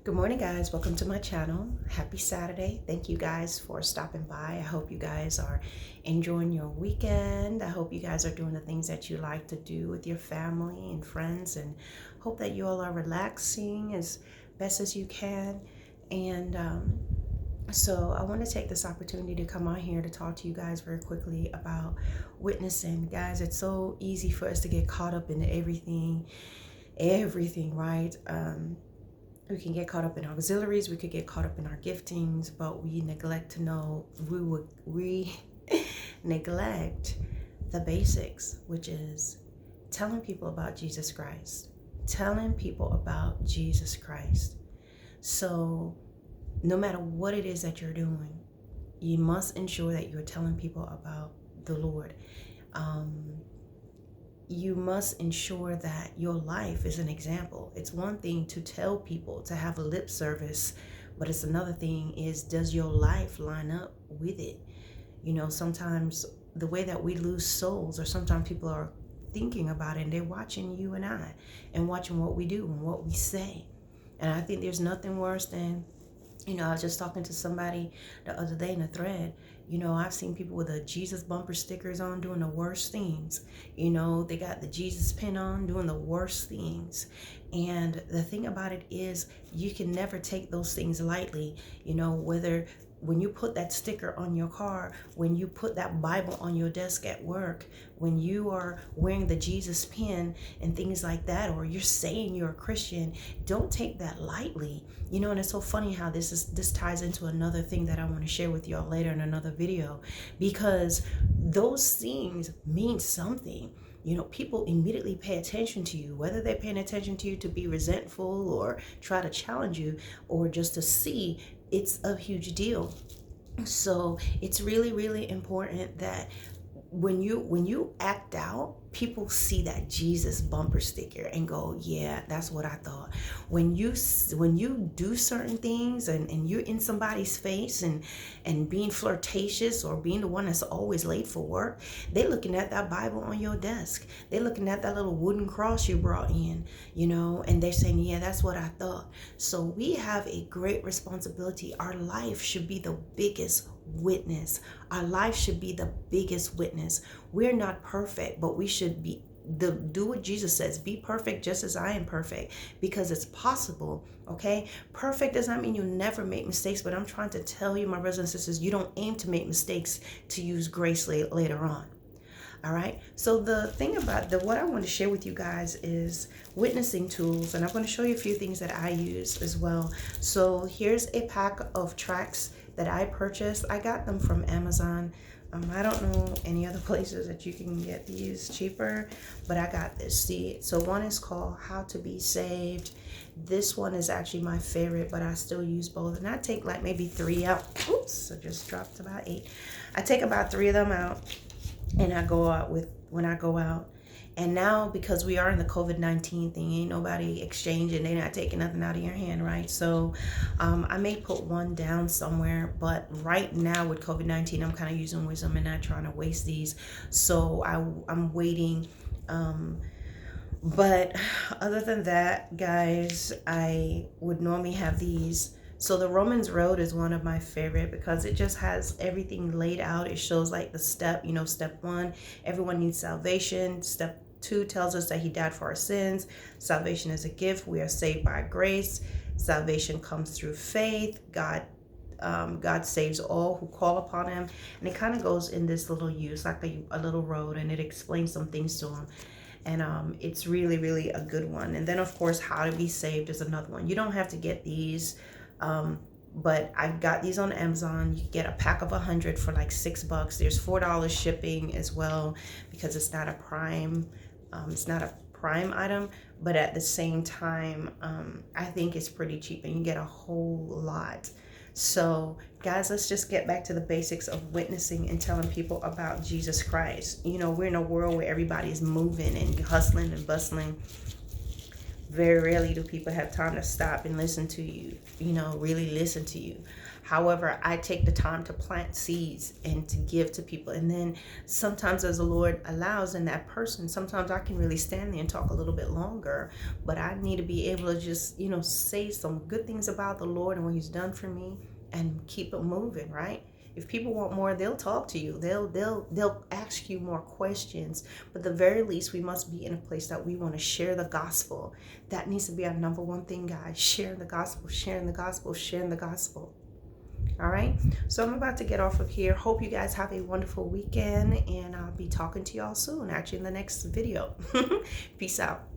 Good morning, guys. Welcome to my channel. Happy Saturday. Thank you guys for stopping by. I hope you guys are enjoying your weekend. I hope you guys are doing the things that you like to do with your family and friends, and hope that you all are relaxing as best as you can. And so I want to take this opportunity to come on here to talk to you guys very quickly about witnessing. Guys, it's so easy for us to get caught up in everything, right? We can get caught up in auxiliaries, we could get caught up in our giftings, but we neglect to know, we neglect the basics, which is telling people about Jesus Christ. Telling people about Jesus Christ. So no matter what it is that you're doing, you must ensure that you're telling people about the Lord. You must ensure that your life is an example. It's one thing to tell people, to have a lip service, but it's another thing is, does your life line up with it? You know, sometimes the way that we lose souls, or sometimes people are thinking about it and they're watching you and I and watching what we do and what we say. And I think there's nothing worse than, I was just talking to somebody the other day in a thread. I've seen people with the Jesus bumper stickers on doing the worst things. They got the Jesus pin on doing the worst things. And the thing about it is, you can never take those things lightly. Whether when you put that sticker on your car, when you put that Bible on your desk at work, when you are wearing the Jesus pin and things like that, or you're saying you're a Christian, don't take that lightly. And it's so funny how this ties into another thing that I want to share with y'all later in another video, because those things mean something. People immediately pay attention to you, whether they're paying attention to you to be resentful or try to challenge you, or just to see. It's a huge deal. So it's really, really important that when you act out, people see that Jesus bumper sticker and go, yeah, that's what I thought. When you do certain things and you're in somebody's face and being flirtatious or being the one that's always late for work, they're looking at that Bible on your desk. They're looking at that little wooden cross you brought in, and they're saying, yeah, that's what I thought. So we have a great responsibility. Our life should be the biggest witness. Our life should be the biggest witness. We're not perfect, but we should do what Jesus says, be perfect just as I am perfect, because it's possible. Okay, perfect does not mean you'll never make mistakes, but I'm trying to tell you, my brothers and sisters, you don't aim to make mistakes to use grace later on. All right. So the thing about what I want to share with you guys is witnessing tools, and I'm going to show you a few things that I use as well. So here's a pack of tracts that I purchased. I got them from Amazon. I don't know any other places that you can get these cheaper, but I got this. See, so one is called How to Be Saved. This one is actually my favorite, but I still use both. And I take like maybe 3 out. Oops, I just dropped about 8. I take about 3 of them out, and I go out when I go out. And now, because we are in the COVID-19 thing, ain't nobody exchanging, they're not taking nothing out of your hand, right? So I may put one down somewhere, but right now with COVID-19, I'm kind of using wisdom and not trying to waste these. So I'm waiting. But other than that, guys, I would normally have these. So the Romans Road is one of my favorite because it just has everything laid out. It shows like the step 1, everyone needs salvation. Step 2 tells us that he died for our sins. Salvation is a gift. We are saved by grace. Salvation comes through faith. God saves all who call upon him. And it kind of goes in this little use, like a little road, and it explains some things to him. And it's really, really a good one. And then, of course, How to Be Saved is another one. You don't have to get these. But I got these on Amazon. You get a pack of 100 for like $6. There's $4 shipping as well, because it's not a prime item, but at the same time, I think it's pretty cheap and you get a whole lot. So guys, let's just get back to the basics of witnessing and telling people about Jesus Christ. We're in a world where everybody is moving and hustling and bustling. Very rarely do people have time to stop and listen to you, really listen to you. However, I take the time to plant seeds and to give to people. And then sometimes, as the Lord allows in that person, sometimes I can really stand there and talk a little bit longer. But I need to be able to just, say some good things about the Lord and what He's done for me and keep it moving, right? If people want more, they'll talk to you. They'll ask you more questions. But at the very least, we must be in a place that we want to share the gospel. That needs to be our number one thing, guys. Sharing the gospel, sharing the gospel, sharing the gospel. All right. So I'm about to get off of here. Hope you guys have a wonderful weekend, and I'll be talking to y'all soon, actually in the next video. Peace out.